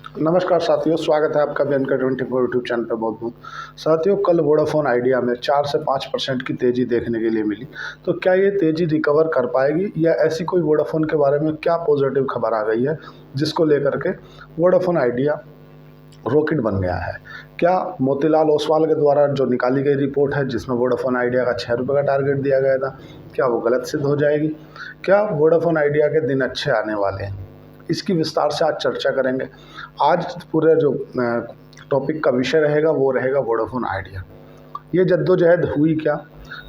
नमस्कार साथियों, स्वागत है आपका BNK 24 यूट्यूब चैनल पे। बहुत बहुत साथियों, कल वोडाफोन आइडिया में 4 से 5% की तेज़ी देखने के लिए मिली। तो क्या ये तेज़ी रिकवर कर पाएगी, या ऐसी कोई वोडाफोन के बारे में क्या पॉजिटिव खबर आ गई है जिसको लेकर के वोडाफोन आइडिया रॉकेट बन गया है? क्या मोतीलाल ओसवाल के द्वारा जो निकाली गई रिपोर्ट है जिसमें वोडाफोन आइडिया का 6 रुपये का टारगेट दिया गया था, क्या वो गलत सिद्ध हो जाएगी? क्या वोडाफोन आइडिया के दिन अच्छे आने वाले हैं? इसकी विस्तार से आज चर्चा करेंगे। आज पूरे जो टॉपिक का विषय रहेगा वो रहेगा वोडाफोन आइडिया। ये जद्दोजहद हुई क्या,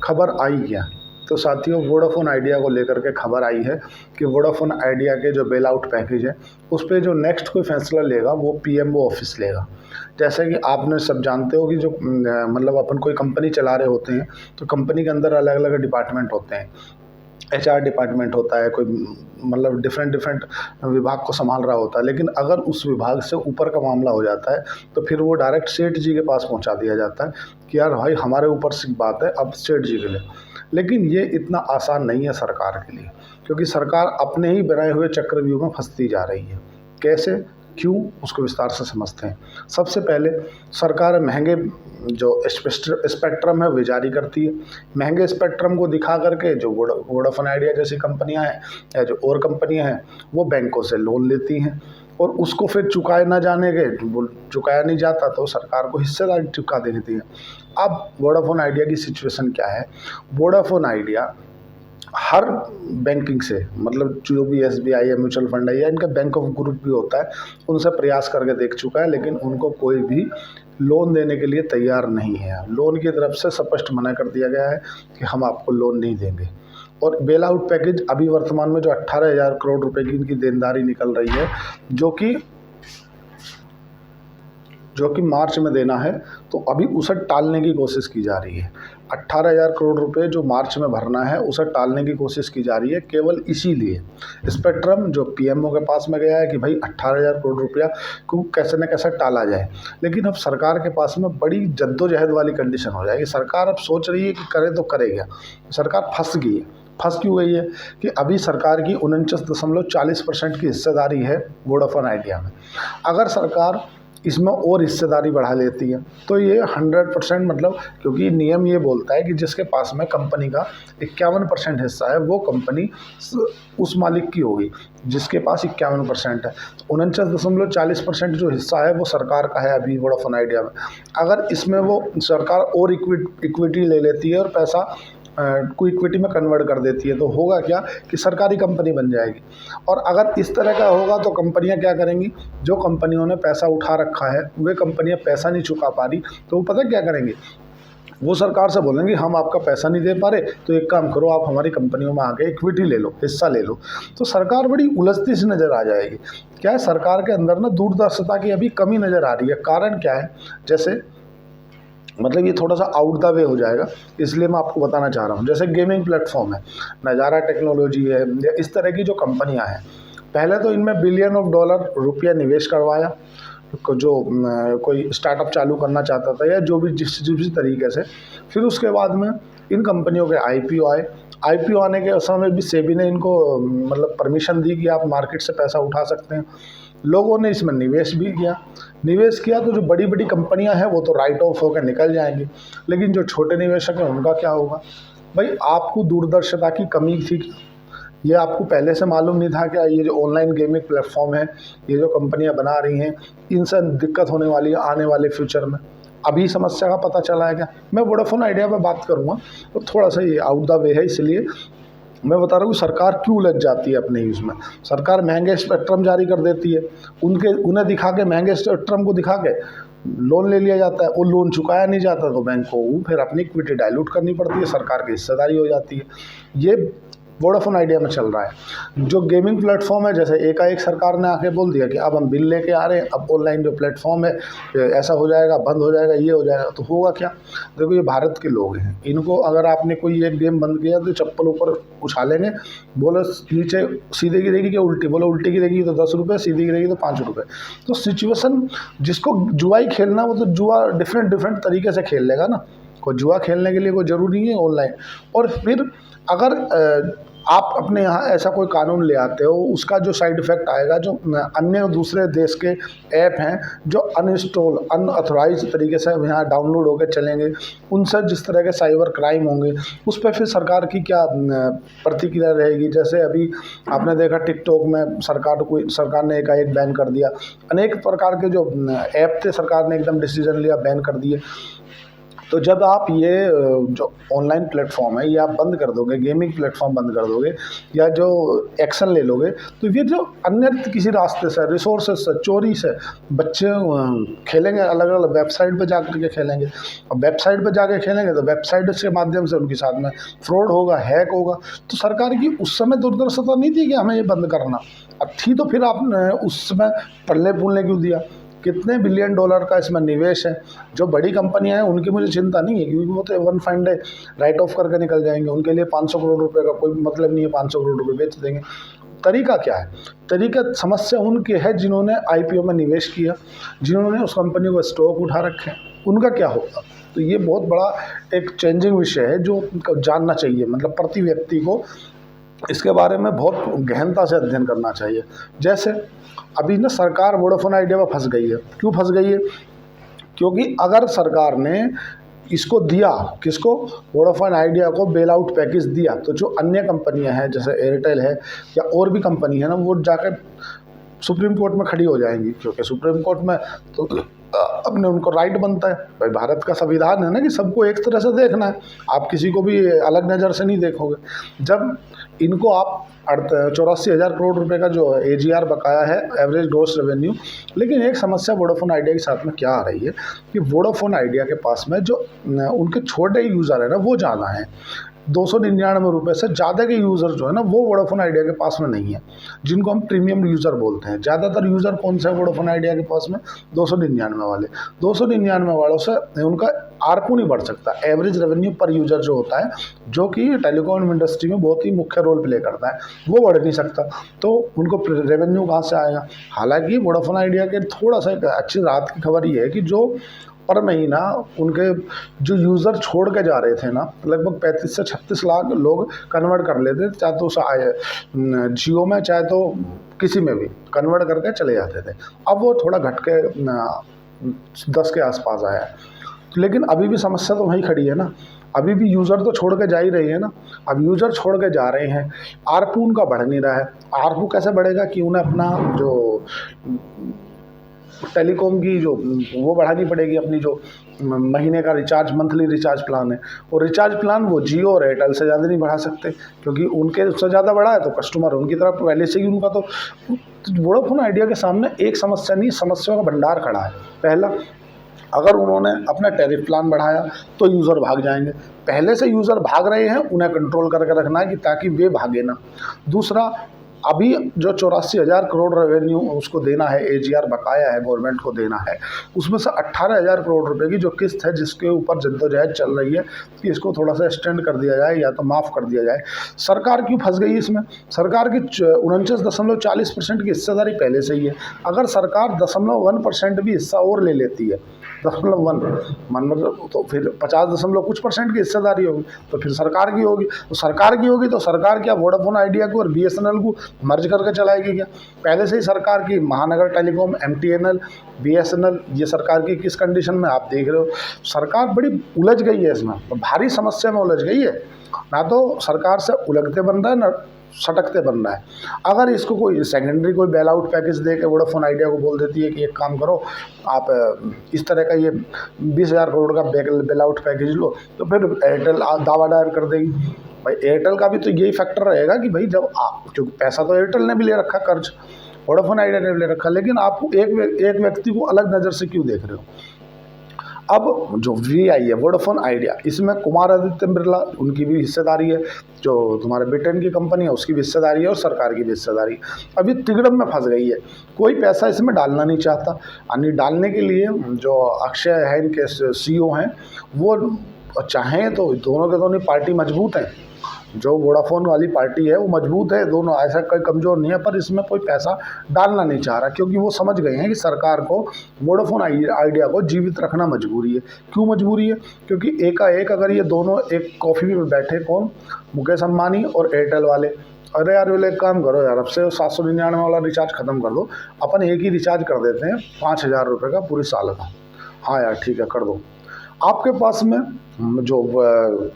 खबर आई क्या? तो साथियों, वोडाफोन आइडिया को लेकर के खबर आई है कि वोडाफोन आइडिया के जो बेल आउट पैकेज है उस पर जो नेक्स्ट कोई फैसला लेगा वो PMO ऑफिस लेगा। जैसे कि आपने सब जानते हो कि जो मतलब अपन कोई कंपनी चला रहे होते हैं तो कंपनी के अंदर अलग अलग डिपार्टमेंट होते हैं। HR डिपार्टमेंट होता है, कोई मतलब डिफरेंट विभाग को संभाल रहा होता है। लेकिन अगर उस विभाग से ऊपर का मामला हो जाता है तो फिर वो डायरेक्ट सेठ जी के पास पहुंचा दिया जाता है कि यार भाई, हमारे ऊपर से बात है, अब सेठ जी के लिए। लेकिन ये इतना आसान नहीं है सरकार के लिए, क्योंकि सरकार अपने ही बनाए हुए चक्रव्यूह में फंसती जा रही है। कैसे, क्यों, उसको विस्तार से समझते हैं। सबसे पहले, सरकार महंगे जो स्पेक्ट्रम है वे जारी करती है। महंगे स्पेक्ट्रम को दिखा करके जो वोडाफोन आइडिया जैसी कंपनियां हैं या जो और कंपनियां हैं वो बैंकों से लोन लेती हैं, और उसको फिर चुकाए ना जाने के, चुकाया नहीं जाता तो सरकार को हिस्सेदारी चुका देती है। अब वोडाफोन आइडिया की सिचुएशन क्या है? वोडाफोन आइडिया हर बैंकिंग से, मतलब जो भी SBI है, म्यूचुअल फंड है, या इनका बैंक ऑफ ग्रुप भी होता है, उनसे प्रयास करके देख चुका है, लेकिन उनको कोई भी लोन देने के लिए तैयार नहीं है। लोन की तरफ से स्पष्ट मना कर दिया गया है कि हम आपको लोन नहीं देंगे। और बेल आउट पैकेज अभी वर्तमान में जो 18,000 करोड़ रुपए की इनकी देनदारी निकल रही है, जो कि मार्च में देना है, तो अभी उसे टालने की कोशिश की जा रही है। 18,000 करोड़ रुपए जो मार्च में भरना है उसे टालने की कोशिश की जा रही है, केवल इसीलिए स्पेक्ट्रम जो PMO के पास में गया है कि भाई 18,000 करोड़ रुपया को कैसे न कैसे टाला जाए। लेकिन अब सरकार के पास में बड़ी जद्दोजहद वाली कंडीशन हो जाएगी। सरकार अब सोच रही है कि करे तो करे क्या। सरकार फंस गई है। फंस क्यों गई है कि अभी सरकार की 49.40% की हिस्सेदारी है वोडाफोन आइडिया में। अगर सरकार इसमें और हिस्सेदारी बढ़ा लेती है तो ये 100%, मतलब क्योंकि नियम ये बोलता है कि जिसके पास में कंपनी का 51% हिस्सा है वो कंपनी उस मालिक की होगी जिसके पास 51% है। तो 49.40% जो हिस्सा है वो सरकार का है अभी वोडाफोन आइडिया में। अगर इसमें वो सरकार और इक्विटी ले लेती है और पैसा को इक्विटी में कन्वर्ट कर देती है, तो होगा क्या कि सरकारी कंपनी बन जाएगी। और अगर इस तरह का होगा तो कंपनियां क्या करेंगी? जो कंपनियों ने पैसा उठा रखा है वे कंपनियां पैसा नहीं चुका पा रही, तो वो पता क्या करेंगी? वो सरकार से बोलेंगे हम आपका पैसा नहीं दे पा रहे, तो एक काम करो, आप हमारी कंपनियों में आके इक्विटी ले लो, हिस्सा ले लो। तो सरकार बड़ी उलझती सी नज़र आ जाएगी। क्या है, सरकार के अंदर ना दूरदर्शिता की अभी कमी नज़र आ रही है। कारण क्या है? जैसे मतलब ये थोड़ा सा आउट द वे हो जाएगा, इसलिए मैं आपको बताना चाह रहा हूँ। जैसे गेमिंग प्लेटफॉर्म है, नज़ारा टेक्नोलॉजी है, या इस तरह की जो कंपनियाँ हैं, पहले तो इनमें बिलियन ऑफ डॉलर रुपया निवेश करवाया। जो कोई स्टार्टअप चालू करना चाहता था या जो भी जिस भी तरीके से, फिर उसके बाद में इन कंपनियों के IPO आए। IPO आने के समय भी सेबी ने इनको मतलब परमिशन दी कि आप मार्केट से पैसा उठा सकते हैं। लोगों ने इसमें निवेश भी किया। निवेश किया तो जो बड़ी बड़ी कंपनियां हैं वो तो राइट ऑफ होकर निकल जाएंगी, लेकिन जो छोटे निवेशक हैं उनका क्या होगा? भाई, आपको दूरदर्शिता की कमी थी क्या? ये आपको पहले से मालूम नहीं था क्या? ये जो ऑनलाइन गेमिंग प्लेटफॉर्म है, ये जो कंपनियां बना रही हैं, इनसे दिक्कत होने वाली है आने वाले फ्यूचर में। अभी समस्या का पता चला है क्या? मैं वोडाफोन आइडिया पर बात करूँगा तो थोड़ा सा ये आउट द वे है, इसलिए मैं बता रहा हूँ सरकार क्यों लग जाती है अपने यूज़ में। सरकार महंगे स्पेक्ट्रम जारी कर देती है, उन्हें दिखा के, महंगे स्पेक्ट्रम को दिखा के लोन ले लिया जाता है। वो लोन चुकाया नहीं जाता तो बैंक को फिर अपनी इक्विटी डाइल्यूट करनी पड़ती है, सरकार की हिस्सेदारी हो जाती है। ये वोडाफोन आइडिया में चल रहा है। जो गेमिंग प्लेटफॉर्म है, जैसे एकाएक सरकार ने आके बोल दिया कि अब हम बिल लेके आ रहे हैं, अब ऑनलाइन जो प्लेटफॉर्म है ऐसा हो जाएगा, बंद हो जाएगा, ये हो जाएगा, तो होगा क्या? देखो, ये भारत के लोग हैं, इनको अगर आपने कोई एक गेम बंद किया तो चप्पल ऊपर उछालेंगे, बोलो नीचे सीधे गिरेगी कि उल्टी, बोलो उल्टी गिरेगी तो 10 रुपये, सीधी गिरेगी तो 5 रुपये। तो सिचुएशन, जिसको जुआ ही खेलना वो तो जुआ डिफरेंट तरीके से खेल लेगा ना। कोई जुआ खेलने के लिए कोई ज़रूरी नहीं है ऑनलाइन। और फिर अगर आप अपने यहाँ ऐसा कोई कानून ले आते हो, उसका जो साइड इफ़ेक्ट आएगा, जो अन्य दूसरे देश के ऐप हैं जो अनइंस्टॉल अनऑथराइज तरीके से यहाँ डाउनलोड होकर चलेंगे, उनसे जिस तरह के साइबर क्राइम होंगे, उस पर फिर सरकार की क्या प्रतिक्रिया रहेगी। जैसे अभी आपने देखा टिकटॉक में सरकार ने एकाएक बैन कर दिया, अनेक प्रकार के जो ऐप थे सरकार ने एकदम डिसीजन लिया, बैन कर दिए। तो जब आप ये जो ऑनलाइन प्लेटफॉर्म है ये आप बंद कर दोगे, गेमिंग प्लेटफॉर्म बंद कर दोगे या जो एक्शन ले लोगे, तो ये जो अन्य किसी रास्ते से, रिसोर्सेज से, चोरी से बच्चे खेलेंगे, अलग अलग वेबसाइट पे जाकर के खेलेंगे। और वेबसाइट पे जाके खेलेंगे तो वेबसाइट के माध्यम से उनके साथ में फ्रॉड होगा, हैक होगा। तो सरकार की उस समय दूरदर्शिता नहीं थी कि हमें ये बंद करना, अब थी तो फिर आपने उस समय पढ़ने फूलने क्यों दिया। कितने बिलियन डॉलर का इसमें निवेश है। जो बड़ी कंपनियां हैं उनकी मुझे चिंता नहीं है, क्योंकि वो तो one fine day right of करके निकल जाएंगे, उनके लिए 500 करोड़ रुपए का कोई मतलब नहीं है, 500 करोड़ रुपए बेच देंगे। तरीका क्या है? तरीका समस्या उनकी है जिन्होंने आईपीओ में निवेश किया, जिन्होंने उस कंपनी को स्टॉक उठा रखे हैं, उनका क्या होगा। तो ये बहुत बड़ा एक चेंजिंग विषय है जो जानना चाहिए, मतलब प्रति व्यक्ति को इसके बारे में बहुत गहनता से अध्ययन करना चाहिए। जैसे अभी ना सरकार वोडाफोन आइडिया में फंस गई है। क्यों फंस गई है? क्योंकि अगर सरकार ने इसको दिया, किसको, वोडाफोन आइडिया को बेल आउट पैकेज दिया, तो जो अन्य कंपनियां हैं जैसे एयरटेल है या और भी कंपनी है ना, वो जाकर सुप्रीम कोर्ट में खड़ी हो जाएंगी। क्योंकि सुप्रीम कोर्ट में तो अपने उनको राइट बनता है, भाई भारत का संविधान है ना कि सबको एक तरह से देखना है, आप किसी को भी अलग नज़र से नहीं देखोगे। जब इनको आप 84,000 करोड़ रुपए का जो AGR बकाया है, एवरेज ग्रॉस रेवेन्यू, लेकिन एक समस्या वोडाफोन आइडिया के साथ में क्या आ रही है कि वोडाफोन आइडिया के पास में जो उनके छोटे यूज़र है ना वो ज़्यादा हैं। 299 रुपये से ज़्यादा के यूज़र जो है ना वो वोडाफोन आइडिया के पास में नहीं है, जिनको हम प्रीमियम यूज़र बोलते हैं। ज़्यादातर यूज़र कौन सा है वोडाफोन आइडिया के पास में? 299 वाले। 299 वालों से उनका आरपू नहीं बढ़ सकता, एवरेज रेवेन्यू पर यूज़र जो होता है, जो कि टेलीकॉम इंडस्ट्री में बहुत ही मुख्य रोल प्ले करता है, वो बढ़ नहीं सकता। तो उनको रेवेन्यू कहाँ से आएगा? हालांकि वोडाफोन आइडिया के थोड़ा सा एक अच्छी राहत की खबर ये है कि जो पर महीना उनके जो यूज़र छोड़ के जा रहे थे ना, लगभग 35 से 36 लाख लोग कन्वर्ट कर लेते, चाहे तो जियो में चाहे तो किसी में भी कन्वर्ट करके चले जाते थे। अब वो थोड़ा घट के 10 के आसपास आया है। लेकिन अभी भी समस्या तो वहीं खड़ी है ना, अभी भी यूज़र तो छोड़ के जा ही रही है ना। अब यूज़र छोड़ के जा रहे हैं, आरपू उनका बढ़ नहीं रहा है। आरपू कैसे बढ़ेगा कि उन्हें अपना जो टेलीकॉम की जो वो बढ़ानी पड़ेगी, अपनी जो महीने का रिचार्ज, मंथली रिचार्ज प्लान है, और रिचार्ज प्लान वो जियो और एयरटेल से ज़्यादा नहीं बढ़ा सकते, क्योंकि उनके उससे ज़्यादा बढ़ा है तो कस्टमर उनकी तरफ पहले से ही उनका। तो वोडाफोन आइडिया के सामने एक समस्या नहीं, समस्याओं का भंडार खड़ा है। पहला, अगर उन्होंने अपना टैरिफ प्लान बढ़ाया तो यूज़र भाग जाएंगे। पहले से यूज़र भाग रहे हैं, उन्हें कंट्रोल करके रखना है कि ताकि वे भागे ना। दूसरा, अभी जो 84,000 करोड़ रेवेन्यू उसको देना है, AGR बकाया है गवर्नमेंट को देना है, उसमें से 18,000 करोड़ रुपए की जो किस्त है जिसके ऊपर जद्दोजहद चल रही है कि इसको थोड़ा सा एक्सटेंड कर दिया जाए या तो माफ़ कर दिया जाए। सरकार क्यों फंस गई इसमें? सरकार की 49.40% की हिस्सेदारी पहले से ही है। अगर सरकार 0.1% भी हिस्सा और ले लेती है, 0.1 मतलब, तो फिर 50% की हिस्सेदारी होगी, तो फिर सरकार की होगी। तो सरकार की होगी तो सरकार क्या वोडाफोन आइडिया को और BSNL को मर्ज करके चलाएगी क्या? पहले से ही सरकार की महानगर टेलीकॉम, MTNL, BSNL, ये सरकार की किस कंडीशन में आप देख रहे हो। सरकार बड़ी उलझ गई है इसमें, तो भारी समस्या में उलझ गई है। ना तो सरकार से उलझते बन रहा है, ना सटकते बन रहा है। अगर इसको कोई सेकेंडरी कोई बेल आउट पैकेज दे के वोडाफोन आइडिया को बोल देती है कि एक काम करो, आप इस तरह का ये 20,000 करोड़ का बेल आउट पैकेज लो, तो फिर एयरटेल दावा दायर कर देगी। भाई एयरटेल का भी तो यही फैक्टर रहेगा कि भाई जब क्योंकि पैसा तो एयरटेल ने भी ले रखा, कर्ज वोडाफोन आइडिया ने भी ले रखा, लेकिन आप एक व्यक्ति को अलग नज़र से क्यों देख रहे हो। अब जो VI है वोडाफोन आइडिया, इसमें कुमार आदित्य बिरला उनकी भी हिस्सेदारी है, जो तुम्हारे ब्रिटेन की कंपनी है उसकी भी हिस्सेदारी है और सरकार की भी हिस्सेदारी। अभी तिगड़म में फंस गई है, कोई पैसा इसमें डालना नहीं चाहता। यानी डालने के लिए जो अक्षय है, इनके CEO हैं, वो चाहें तो दोनों के दोनों पार्टी मजबूत हैं, जो वोडाफोन वाली पार्टी है वो मजबूत है, दोनों ऐसा कोई कमज़ोर नहीं है, पर इसमें कोई पैसा डालना नहीं चाह रहा, क्योंकि वो समझ गए हैं कि सरकार को वोडाफोन आइडिया को जीवित रखना मजबूरी है। क्यों मजबूरी है? क्योंकि एकाएक अगर ये दोनों एक कॉफ़ी में बैठे, कौन, मुकेश अम्बानी और एयरटेल वाले, अरे यार बोले एक काम करो यार, अब से 799 वाला रिचार्ज ख़त्म कर दो, अपन एक ही रिचार्ज कर देते हैं 5,000 रुपये का पूरे साल का। हाँ यार ठीक है कर दो। आपके पास में जो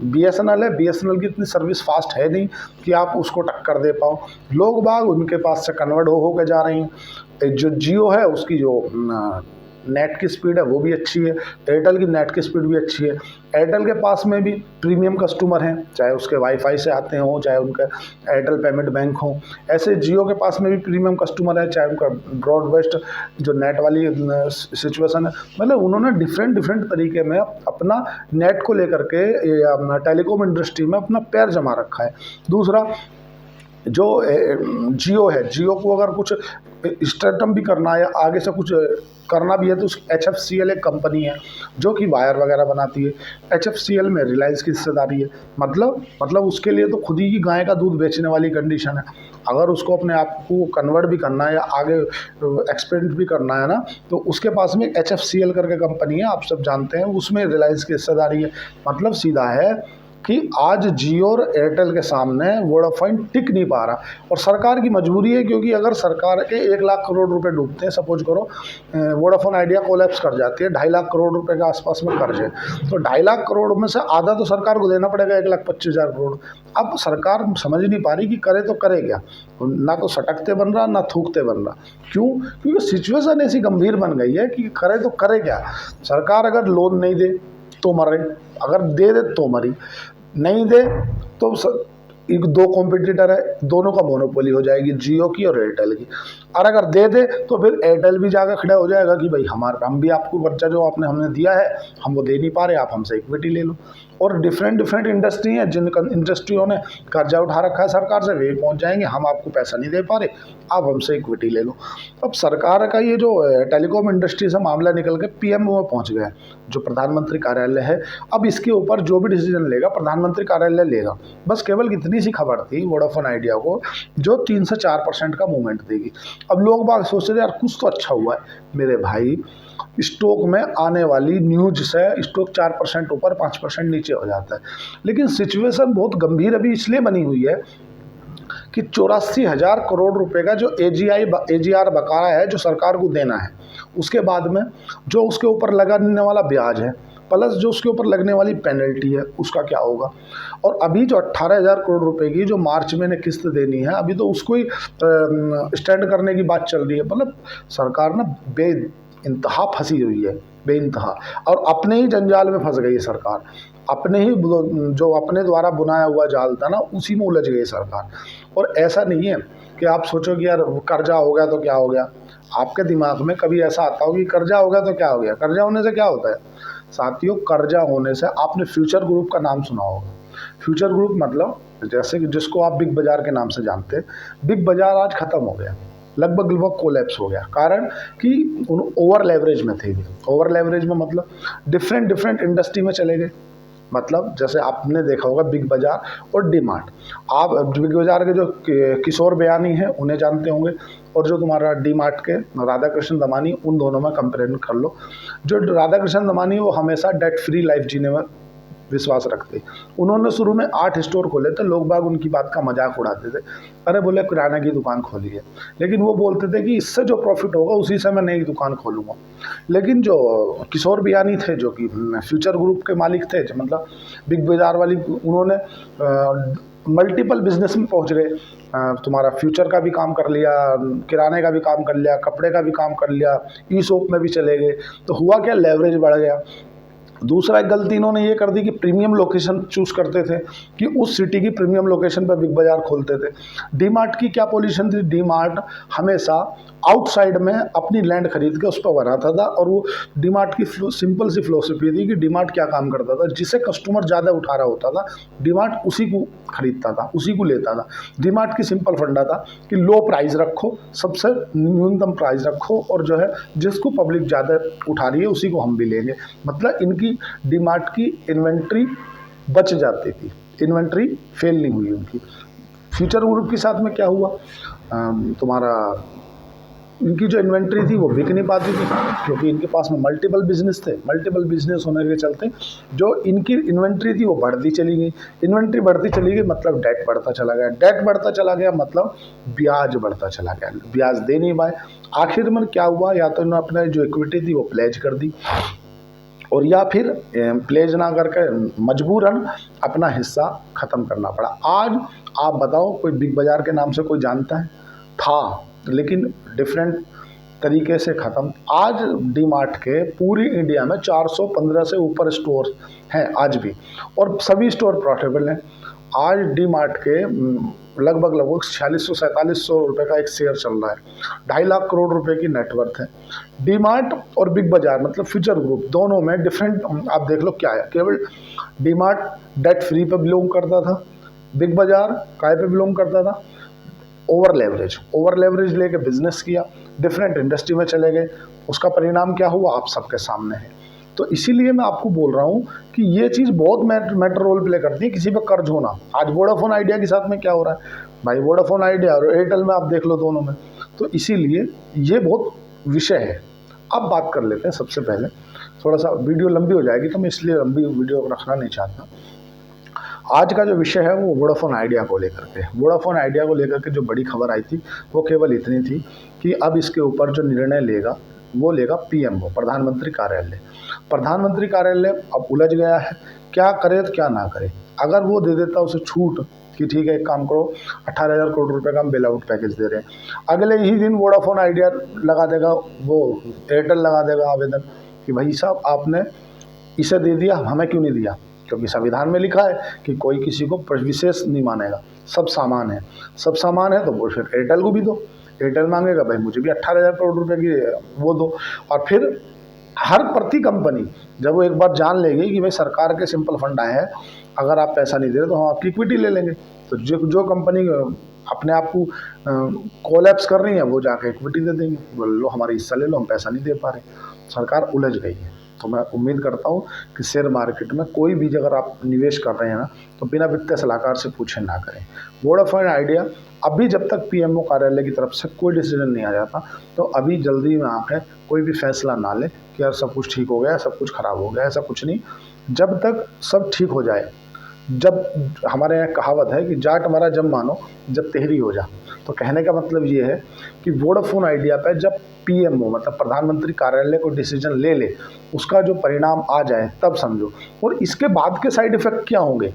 BSNL है, BSNL की इतनी सर्विस फास्ट है नहीं कि आप उसको टक्कर दे पाओ। लोग बाग उनके पास से कन्वर्ट हो के जा रहे हैं। जो जियो है उसकी जो नेट की स्पीड है वो भी अच्छी है, एयरटेल की नेट की स्पीड भी अच्छी है। एयरटेल के पास में भी प्रीमियम कस्टमर हैं, चाहे उसके वाईफाई से आते हों, चाहे उनका एयरटेल पेमेंट बैंक हो। ऐसे जियो के पास में भी प्रीमियम कस्टमर है, चाहे उनका ब्रॉडबैस्ट जो नेट वाली सिचुएशन है। मतलब उन्होंने डिफरेंट तरीके में अपना नेट को लेकर के टेलीकॉम इंडस्ट्री में अपना पैर जमा रखा है। दूसरा जो जियो है, जियो को अगर कुछ स्टार्टअप भी करना है या आगे से कुछ करना भी है तो HFCL एक कंपनी है जो कि वायर वगैरह बनाती है। HFCL में रिलायंस की हिस्सेदारी है। मतलब उसके लिए तो खुद ही की गाय का दूध बेचने वाली कंडीशन है। अगर उसको अपने आप को कन्वर्ट भी करना है या आगे एक्सपेंड भी करना है ना, तो उसके पास में HFCL करके कंपनी है, आप सब जानते हैं, उसमें रिलायंस की हिस्सेदारी है। मतलब सीधा है कि आज जियो और एयरटेल के सामने वोडाफोन टिक नहीं पा रहा, और सरकार की मजबूरी है, क्योंकि अगर सरकार के 1 लाख करोड़ रुपए डूबते हैं, सपोज करो वोडाफोन आइडिया कोलैप्स कर जाती है, 2.5 लाख करोड़ रुपए के आसपास में कर्ज है, तो 2.5 लाख करोड़ में से आधा तो सरकार को देना पड़ेगा, 1,25,000 करोड़। अब सरकार समझ नहीं पा रही कि करे तो करे क्या, ना तो सटकते बन रहा ना थूकते बन रहा। क्यों? क्योंकि सिचुएशन ऐसी गंभीर बन गई है कि करे तो करे क्या। सरकार अगर लोन नहीं दे तो मरे, अगर दे तो मरी, नहीं दे तो एक दो कॉम्पिटिटर है, दोनों का मोनोपोली हो जाएगी, जियो की और एयरटेल की। और अगर दे दे तो फिर एयरटेल भी जाकर खड़ा हो जाएगा कि भाई हम भी आपको खर्चा जो हमने दिया है हम वो दे नहीं पा रहे, आप हमसे इक्विटी ले लो। और डिफरेंट इंडस्ट्री हैं जिन इंडस्ट्रियों ने कर्जा उठा रखा है सरकार से, वे पहुंच जाएंगे हम आपको पैसा नहीं दे पा रहे, आप हमसे इक्विटी ले लो। अब सरकार का ये जो टेलीकॉम इंडस्ट्री से मामला निकल के PMO में पहुंच गया है, जो प्रधानमंत्री कार्यालय है। अब इसके ऊपर जो भी डिसीजन लेगा प्रधानमंत्री कार्यालय लेगा। बस केवल इतनी सी खबर थी वोडाफोन आइडिया को जो 3 से 4% का मूवमेंट देगी। अब लोग बात सोच रहे यार कुछ तो अच्छा हुआ है। मेरे भाई स्टॉक में आने वाली न्यूज से स्टॉक 4% ऊपर 5% नीचे हो जाता है, लेकिन सिचुएशन बहुत गंभीर अभी इसलिए बनी हुई है कि 84,000 करोड़ रुपए का जो AGR बकाया है जो सरकार को देना है, उसके बाद में जो उसके ऊपर लगने वाला ब्याज है प्लस जो उसके ऊपर लगने वाली पेनल्टी है उसका क्या होगा। और अभी जो 18,000 करोड़ रुपए की जो मार्च में ने किस्त देनी है, अभी तो उसको ही स्टैंड करने की बात चल रही है। मतलब सरकार ना इंतहा फंसी हुई है, बेइंतहा, और अपने ही जंजाल में फंस गई है सरकार। अपने ही जो अपने द्वारा बुनाया हुआ जाल था ना उसी में उलझ गई सरकार। और ऐसा नहीं है कि आप सोचो कि यार कर्जा हो गया तो क्या हो गया। आपके दिमाग में कभी ऐसा आता हो कि कर्जा हो गया तो क्या हो गया। कर्जा होने से क्या होता है साथियों? कर्जा होने से आपने फ्यूचर ग्रुप का नाम सुना होगा। फ्यूचर ग्रुप मतलब जैसे कि जिसको आप बिग बाजार के नाम से जानते हैं, बिग बाजार आज खत्म हो गया, लगभग कोलैप्स हो गया। कारण कि उन ओवर लेवरेज में थे। ओवर लेवरेज में मतलब डिफरेंट इंडस्ट्री में चले गए। मतलब जैसे आपने देखा होगा बिग बाजार और डी-मार्ट। आप बिग बाजार के जो किशोर बयानी हैं उन्हें जानते होंगे, और जो तुम्हारा डी-मार्ट के राधा कृष्ण दमानी, उन दोनों में कंपेयर कर लो। जो राधा कृष्ण दमानी वो हमेशा डेट फ्री लाइफ जीने में विश्वास रखते। उन्होंने शुरू में 8 स्टोर खोले थे, लोग बाग उनकी बात का मजाक उड़ाते थे, अरे बोले किराना की दुकान खोली है, लेकिन वो बोलते थे कि इससे जो प्रॉफिट होगा उसी से मैं नई दुकान खोलूँगा। लेकिन जो किशोर बियानी थे जो कि फ्यूचर ग्रुप के मालिक थे, मतलब बिग बाजार वाली, उन्होंने मल्टीपल बिजनेस में पहुंच गए। तुम्हारा फ्यूचर का भी काम कर लिया, किराने का भी काम कर लिया, कपड़े का भी काम कर लिया, ई-शॉप में भी चले गए। तो हुआ क्या, लेवरेज बढ़ गया। दूसरा एक गलती इन्होंने ये कर दी कि प्रीमियम लोकेशन चूज़ करते थे कि उस सिटी की प्रीमियम लोकेशन पर बिग बाजार खोलते थे। डी-मार्ट की क्या पोजीशन थी? डी-मार्ट हमेशा आउटसाइड में अपनी लैंड खरीद के उस पर बनाता था, और वो डी-मार्ट की सिंपल सी फिलोसफी थी कि डी-मार्ट क्या काम करता था, जिसे कस्टमर ज़्यादा उठा रहा होता था डी-मार्ट उसी को खरीदता था, उसी को लेता था। डी-मार्ट की सिंपल फंडा था कि लो प्राइस रखो, सबसे न्यूनतम प्राइस रखो, और जो है जिसको पब्लिक ज़्यादा उठा रही है उसी को हम भी लेंगे। मतलब इनकी डी-मार्ट की इन्वेंट्री बच जाती थी। इन्वेंट्री फेल नहीं हुई उनकी। फ्यूचर ग्रुप के साथ में क्या हुआ, तुम्हारा इनकी जो इन्वेंट्री थी वो बिक नहीं पाती थी, क्योंकि इनके पास में मल्टीपल बिजनेस थे। मल्टीपल बिजनेस होने के चलते जो इनकी इन्वेंट्री थी वो बढ़ती चली गई। इन्वेंट्री बढ़ती चली गई मतलब डेट बढ़ता चला गया, डेट बढ़ता चला गया मतलब ब्याज बढ़ता चला गया, ब्याज दे नहीं पाए। आखिर में क्या हुआ, या तो इन्होंने अपना जो इक्विटी थी वो प्लेज कर दी, और या फिर प्लेज ना करके मजबूरन अपना हिस्सा ख़त्म करना पड़ा। आज आप बताओ, कोई बिग बाज़ार के नाम से कोई जानता है? था, लेकिन डिफरेंट तरीके से ख़त्म। आज डी मार्ट के पूरी इंडिया में 415 से ऊपर स्टोर हैं आज भी, और सभी स्टोर प्रॉफिटेबल हैं। आज डी मार्ट के लगभग 4600-4700 रुपये का एक शेयर चल रहा है। 2.5 लाख करोड़ रुपए की नेटवर्थ है। डी मार्ट और बिग बाज़ार मतलब फ्यूचर ग्रुप दोनों में डिफरेंट, आप देख लो क्या है। केवल डी मार्ट डेट फ्री पे बिलोंग करता था, बिग बाज़ार काय पे बिलोंग करता था, ओवर लेवरेज लेके बिजनेस किया, डिफरेंट इंडस्ट्री में चले गए। उसका परिणाम क्या हुआ आप सबके सामने है। तो इसीलिए मैं आपको बोल रहा हूँ कि ये चीज़ बहुत मैटर रोल प्ले करती है किसी पे कर्ज होना। आज वोडाफोन आइडिया के साथ में क्या हो रहा है भाई, वोडाफोन आइडिया और एयरटेल में आप देख लो दोनों में। तो इसीलिए ये बहुत विषय है। अब बात कर लेते हैं, सबसे पहले थोड़ा सा वीडियो लंबी हो जाएगी तो मैं इसलिए लंबी वीडियो रखना नहीं चाहता। आज का जो विषय है वो वोडाफोन आइडिया को लेकर के, वोडाफोन आइडिया को लेकर के जो बड़ी खबर आई थी वो केवल इतनी थी कि अब इसके ऊपर जो निर्णय लेगा वो लेगा पीएमओ, प्रधानमंत्री कार्यालय। प्रधानमंत्री कार्यालय अब उलझ गया है, क्या करे तो क्या ना करे। अगर वो दे देता उसे छूट कि ठीक है एक काम करो, 18,000 करोड़ रुपए का हम बेल आउट पैकेज दे रहे हैं, अगले ही दिन वोडाफोन आइडिया लगा देगा, वो एयरटेल लगा देगा आवेदन कि भाई साहब आपने इसे दे दिया, हमें क्यों नहीं दिया। क्योंकि संविधान में लिखा है कि कोई किसी को विशेष नहीं मानेगा, सब सामान है, सब सामान है। तो वो फिर एयरटेल को भी दो, एयरटेल मांगेगा भाई मुझे भी 18,000 करोड़ रुपए की वो दो। और फिर हर प्रति कंपनी जब वो एक बार जान लेगी कि भाई सरकार के सिंपल फंड आए हैं, अगर आप पैसा नहीं दे रहे तो हम आपकी इक्विटी ले लेंगे। तो जो कंपनी अपने आप को कोलैप्स कर रही है वो जाके इक्विटी दे देंगे, बोल लो हमारी हिस्सा ले लो, हम पैसा नहीं दे पा रहे। सरकार उलझ गई है। तो मैं उम्मीद करता हूँ कि शेयर मार्केट में कोई भी अगर आप निवेश कर रहे हैं ना तो बिना वित्तीय सलाहकार से पूछे ना करें। वोडाफोन आइडिया अभी जब तक पीएमओ कार्यालय की तरफ से कोई डिसीजन नहीं आ जाता तो अभी जल्दी में आकर कोई भी फैसला ना ले कि यार सब कुछ ठीक हो गया, सब कुछ खराब हो गया, ऐसा कुछ नहीं। जब तक सब ठीक हो जाए, जब हमारे यहाँ कहावत है कि जाट मरा जब मानो जब तेहरी हो जा, तो कहने का मतलब ये है कि वोडाफोन आइडिया पे जब पीएमओ मतलब प्रधानमंत्री कार्यालय को डिसीजन ले ले, उसका जो परिणाम आ जाए तब समझो। और इसके बाद के साइड इफेक्ट क्या होंगे,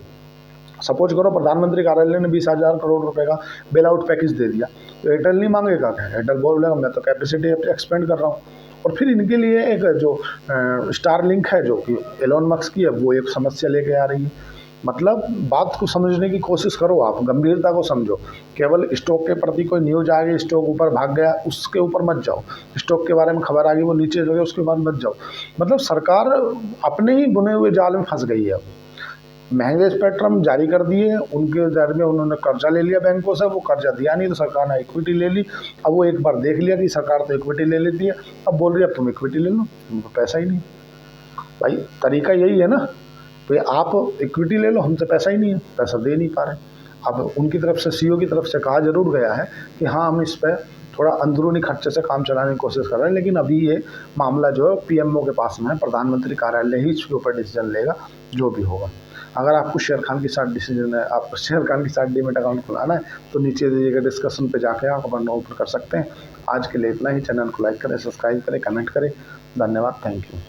सपोज करो प्रधानमंत्री कार्यालय ने 20,000 करोड़ रुपए का बेल आउट पैकेज दे दिया, तो एयरटेल नहीं मांगेगा क्या? एयरटेल बोलेगा मैं तो कैपेसिटी एक्सपेंड कर रहा हूँ। और फिर इनके लिए एक जो स्टारलिंक है जो कि एलोन मस्क की है, वो एक समस्या लेके आ रही है। मतलब बात को समझने की कोशिश करो, आप गंभीरता को समझो। केवल स्टॉक के प्रति कोई न्यूज आ गई, स्टॉक ऊपर भाग गया, उसके ऊपर मत जाओ। स्टॉक के बारे में खबर आ गई, वो नीचे चले गए, उसके बाद मत जाओ। मतलब सरकार अपने ही बुने हुए जाल में फंस गई है। महंगे स्पेक्ट्रम जारी कर दिए, उनके दायरे में उन्होंने कर्जा ले लिया बैंकों से, वो कर्जा दिया नहीं तो सरकार ने इक्विटी ले ली। अब वो एक बार देख लिया कि सरकार तो इक्विटी ले लेती है, अब बोल रही है अब तुम इक्विटी ले लो, तुमको पैसा ही नहीं। भाई तरीका यही है ना, तो आप इक्विटी ले लो, हमसे पैसा ही नहीं है, पैसा दे नहीं पा रहे। अब उनकी तरफ से सीईओ की तरफ से कहा जरूर गया है कि हाँ हम इस पर थोड़ा अंदरूनी खर्चे से काम चलाने की कोशिश कर रहे हैं, लेकिन अभी ये मामला जो है पीएमओ के पास में है, प्रधानमंत्री कार्यालय ही इसके ऊपर डिसीजन लेगा जो भी होगा। अगर आपको शेयर खान के साथ डिसीजन है, आपको शेयर खान के साथ डीमेट अकाउंट खुलाना है तो नीचे दिए गए डिस्कशन पे जाके आप अपना ओपन कर सकते हैं। आज के लिए इतना ही। चैनल को लाइक करें, सब्सक्राइब करें, कमेंट करें। धन्यवाद, थैंक यू।